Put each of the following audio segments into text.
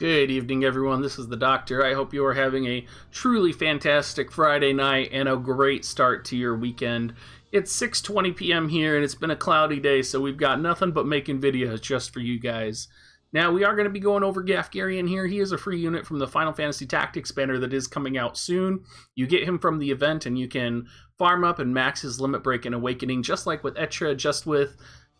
Good evening, everyone. This is the Doctor. I hope you are having a truly fantastic Friday night and a great start to your weekend. It's 6:20 p.m. here, and it's been a cloudy day, so we've got nothing but making videos just for you guys. Now, we are going to be going over Gafgarion here. He is a free unit from the Final Fantasy Tactics banner that is coming out soon. You get him from the event, and you can farm up and max his Limit Break and Awakening, just like with Etra, just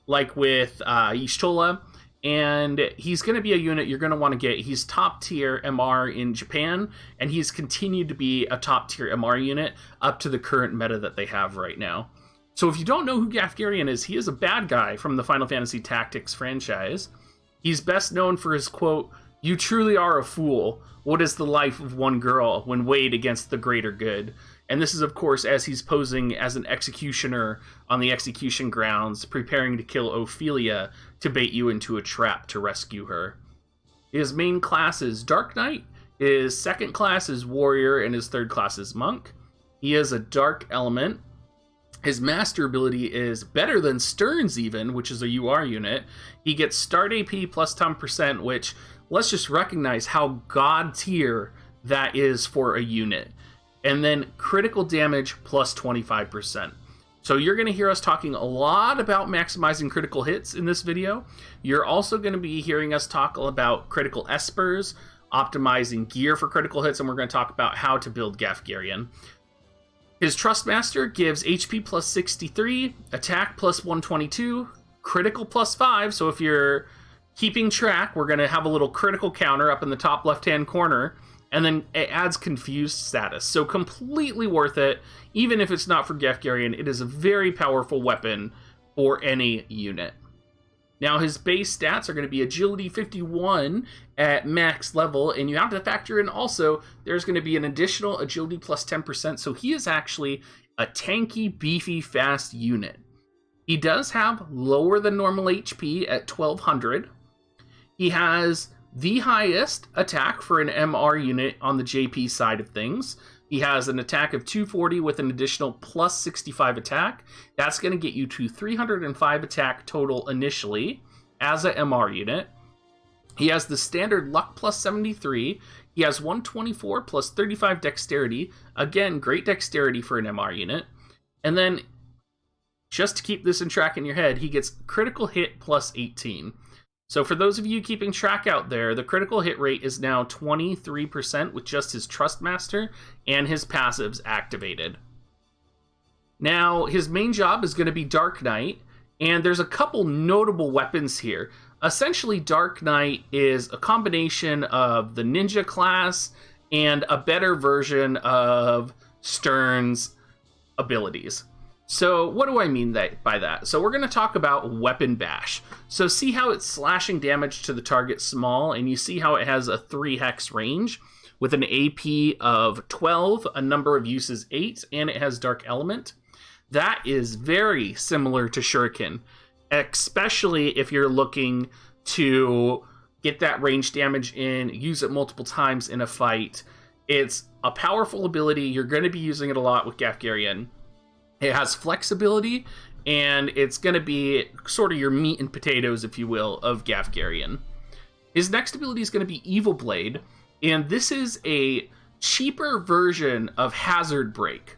like with Y'shtola. And he's going to be a unit you're going to want to get. He's top tier MR in Japan, and he's continued to be a top tier MR unit up to the current meta that they have right now. So if you don't know who Gafgarion is, he is a bad guy from the Final Fantasy Tactics franchise. He's best known for his quote, "You truly are a fool. What is the life of one girl when weighed against the greater good?" And this is, of course, as he's posing as an executioner on the execution grounds, preparing to kill Ophelia to bait you into a trap to rescue her. His main class is Dark Knight, his second class is Warrior, and his third class is Monk. He is a Dark Element. His master ability is better than Stern's even, which is a UR unit. He gets start AP plus 10%, which, let's just recognize how god tier that is for a unit. And then critical damage plus 25%. So you're going to hear us talking a lot about maximizing critical hits in this video. You're also going to be hearing us talk about critical espers, optimizing gear for critical hits, and we're going to talk about how to build Gafgarion. His Trustmaster gives HP plus 63, attack plus 122, critical plus 5. So if you're keeping track, we're going to have a little critical counter up in the top left-hand corner. And then it adds confused status. So completely worth it. Even if it's not for Gafgarion, it is a very powerful weapon for any unit. Now his base stats are going to be agility 51 at max level. And you have to factor in also, there's going to be an additional agility plus 10%. So he is actually a tanky, beefy, fast unit. He does have lower than normal HP at 1200. He has the highest attack for an MR unit on the JP side of things. He has an attack of 240 with an additional plus 65 attack. That's going to get you to 305 attack total initially as a MR unit. He has the standard luck plus 73. He has 124 plus 35 dexterity. Again, great dexterity for an MR unit. And then, just to keep this in track in your head, he gets critical hit plus 18. So for those of you keeping track out there, the critical hit rate is now 23% with just his Trustmaster and his passives activated. Now, his main job is going to be Dark Knight, and there's a couple notable weapons here. Essentially, Dark Knight is a combination of the Ninja class and a better version of Stern's abilities. So what do I mean by that? So we're going to talk about Weapon Bash. So see how it's slashing damage to the target small, and you see how it has a 3 hex range with an AP of 12, a number of uses 8, and it has Dark Element. That is very similar to Shuriken, especially if you're looking to get that range damage in, use it multiple times in a fight. It's a powerful ability. You're going to be using it a lot with Gafgarion. It has flexibility, and it's going to be sort of your meat and potatoes, if you will, of Gafgarion. His next ability is going to be Evil Blade, and this is a cheaper version of Hazard Break.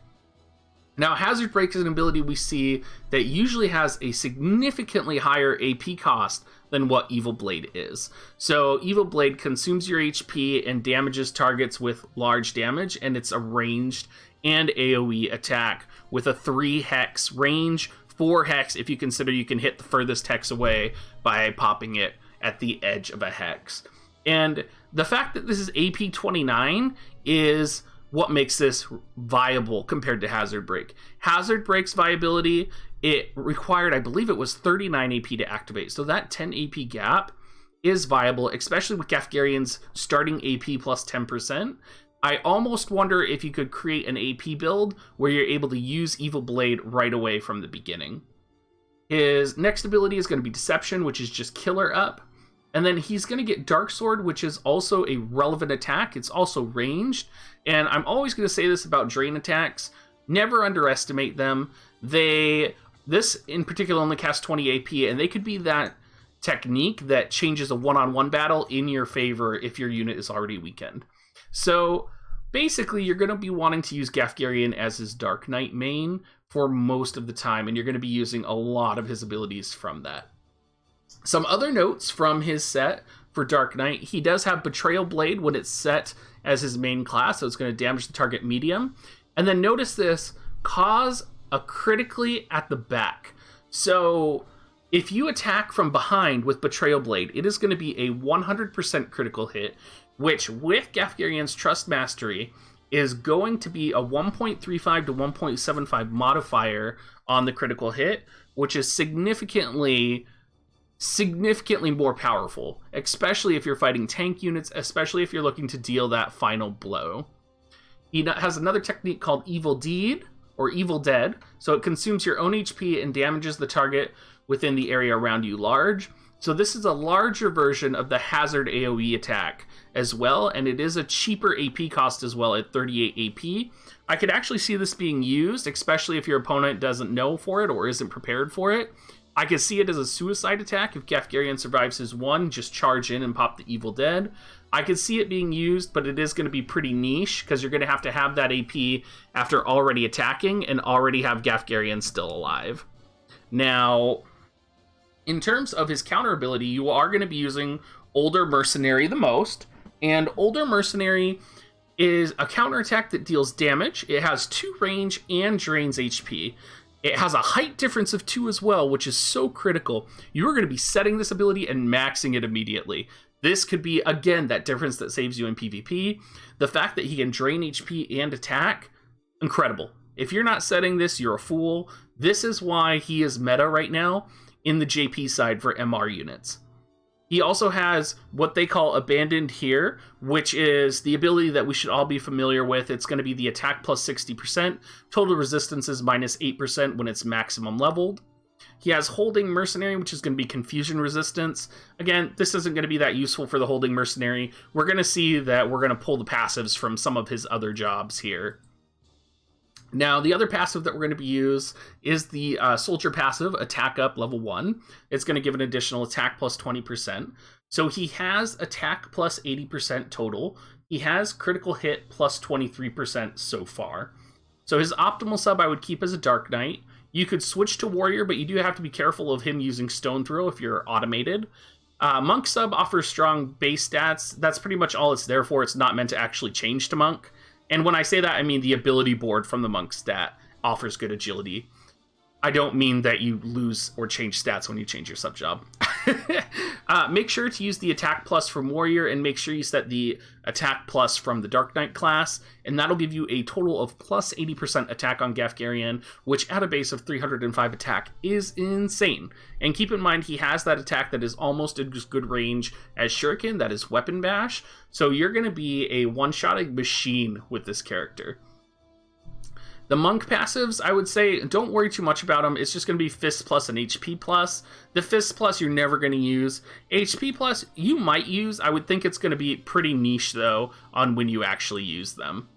Now, Hazard Break is an ability we see that usually has a significantly higher AP cost than what Evil Blade is. So Evil Blade consumes your HP and damages targets with large damage, and it's a ranged and AoE attack with a 3 hex range, 4 hex if you consider you can hit the furthest hex away by popping it at the edge of a hex. And the fact that this is AP 29 is what makes this viable compared to Hazard Break. Hazard Break's viability, it required, I believe it was 39 AP to activate. So that 10 AP gap is viable, especially with Gafgarion's starting AP plus 10%. I almost wonder if you could create an AP build where you're able to use Evil Blade right away from the beginning. His next ability is going to be Deception, which is just killer up. And then he's going to get Dark Sword, which is also a relevant attack. It's also ranged. And I'm always going to say this about Drain attacks. Never underestimate them. This in particular only casts 20 AP, and they could be that technique that changes a one-on-one battle in your favor if your unit is already weakened. So basically, you're going to be wanting to use Gafgarion as his Dark Knight main for most of the time, and you're going to be using a lot of his abilities from that. Some other notes from his set for Dark Knight: he does have Betrayal Blade when it's set as his main class, so it's going to damage the target medium. And then notice this, cause a critically at the back. So if you attack from behind with Betrayal Blade, it is going to be a 100% critical hit, which with Gafgarion's Trust Mastery is going to be a 1.35 to 1.75 modifier on the critical hit, which is significantly more powerful, especially if you're fighting tank units, especially if you're looking to deal that final blow. He has another technique called Evil Deed, or Evil Dead, so it consumes your own HP and damages the target within the area around you large. So this is a larger version of the Hazard AoE attack as well, and it is a cheaper AP cost as well at 38 AP. I could actually see this being used, especially if your opponent doesn't know for it or isn't prepared for it. I could see it as a suicide attack. If Gafgarion survives his one, just charge in and pop the Evil Dead. I could see it being used, but it is going to be pretty niche because you're going to have that AP after already attacking and already have Gafgarion still alive. Now, in terms of his counter ability, you are going to be using Older Mercenary the most, and Older Mercenary is a counterattack that deals damage. It has 2 range and drains HP. It has a height difference of 2 as well, which is so critical. You are going to be setting this ability and maxing it immediately. This could be, again, that difference that saves you in PvP. The fact that he can drain HP and attack, incredible. If you're not setting this, you're a fool. This is why he is meta right now in the JP side for MR units. He also has what they call Abandoned here, which is the ability that we should all be familiar with. It's going to be the attack plus 60%, total resistance is minus 8% when it's maximum leveled. He has Holding Mercenary, which is going to be confusion resistance. Again, this isn't going to be that useful for the Holding Mercenary. We're going to see that we're going to pull the passives from some of his other jobs here. Now, the other passive that we're going to be used is the Soldier passive, Attack Up level 1. It's going to give an additional attack plus 20%. So he has attack plus 80% total. He has critical hit plus 23% so far. So his optimal sub I would keep as a Dark Knight. You could switch to Warrior, but you do have to be careful of him using Stone Throw if you're automated. Monk sub offers strong base stats. That's pretty much all it's there for. It's not meant to actually change to Monk. And when I say that, I mean the ability board from the Monk stat offers good agility. I don't mean that you lose or change stats when you change your sub job. Make sure to use the attack plus from Warrior, and make sure you set the attack plus from the Dark Knight class, and that'll give you a total of plus 80% attack on Gafgarion, which at a base of 305 attack is insane. And keep in mind, he has that attack that is almost as good range as Shuriken, that is Weapon Bash, so you're going to be a one-shotting machine with this character. The Monk passives, I would say, don't worry too much about them. It's just going to be Fist Plus and HP Plus. The Fist Plus you're never going to use. HP Plus you might use. I would think it's going to be pretty niche, though, on when you actually use them.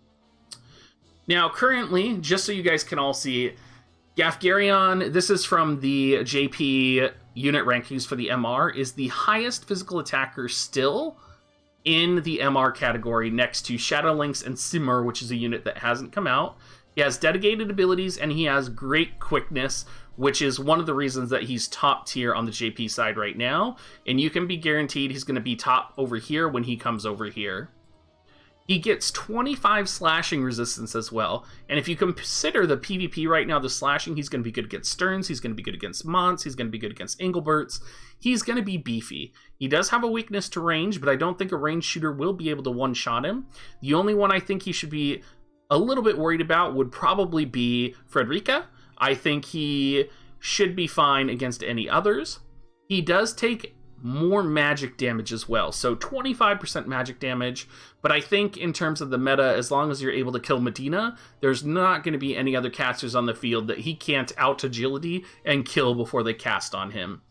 Now, currently, just so you guys can all see, Gafgarion, this is from the JP unit rankings for the MR, is the highest physical attacker still in the MR category, next to Shadow Lynx and Simmer, which is a unit that hasn't come out. He has dedicated abilities, and he has great quickness, which is one of the reasons that he's top tier on the JP side right now. And you can be guaranteed he's going to be top over here when he comes over here. He gets 25 slashing resistance as well. And if you consider the PvP right now, the slashing, he's going to be good against Stearns, he's going to be good against Monts, he's going to be good against Engelberts. He's going to be beefy. He does have a weakness to range, but I don't think a ranged shooter will be able to one-shot him. The only one I think he should be a little bit worried about would probably be Frederica. I think he should be fine against any others. He does take more magic damage as well, so 25% magic damage, but I think in terms of the meta, as long as you're able to kill Medina, there's not going to be any other casters on the field that he can't out agility and kill before they cast on him.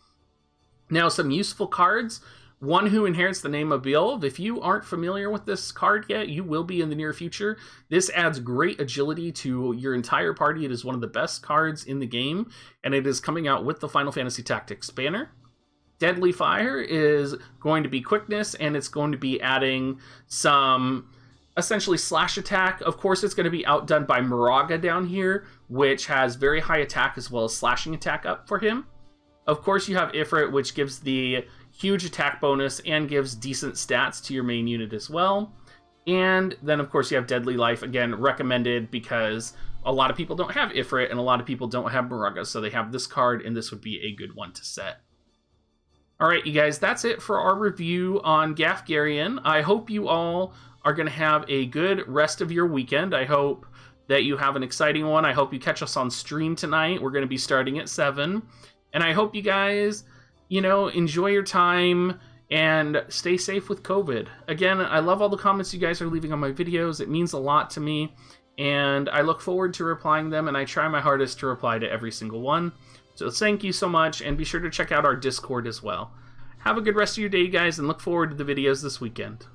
Now, some useful cards. One Who Inherits the Name of Beowulf. If you aren't familiar with this card yet, you will be in the near future. This adds great agility to your entire party. It is one of the best cards in the game, and it is coming out with the Final Fantasy Tactics banner. Deadly Fire is going to be quickness, and it's going to be adding some essentially slash attack. Of course, it's going to be outdone by Moraga down here, which has very high attack as well as slashing attack up for him. Of course, you have Ifrit, which gives the huge attack bonus and gives decent stats to your main unit as well. And then, of course, you have Deadly Life, again, recommended because a lot of people don't have Ifrit and a lot of people don't have Moraga, so they have this card, and this would be a good one to set. Alright, you guys, that's it for our review on Gafgarion. I hope you all are going to have a good rest of your weekend. I hope that you have an exciting one. I hope you catch us on stream tonight. We're going to be starting at 7. And I hope you guys, enjoy your time and stay safe with COVID. Again, I love all the comments you guys are leaving on my videos. It means a lot to me. And I look forward to replying them, and I try my hardest to reply to every single one. So thank you so much, and be sure to check out our Discord as well. Have a good rest of your day, guys, and look forward to the videos this weekend.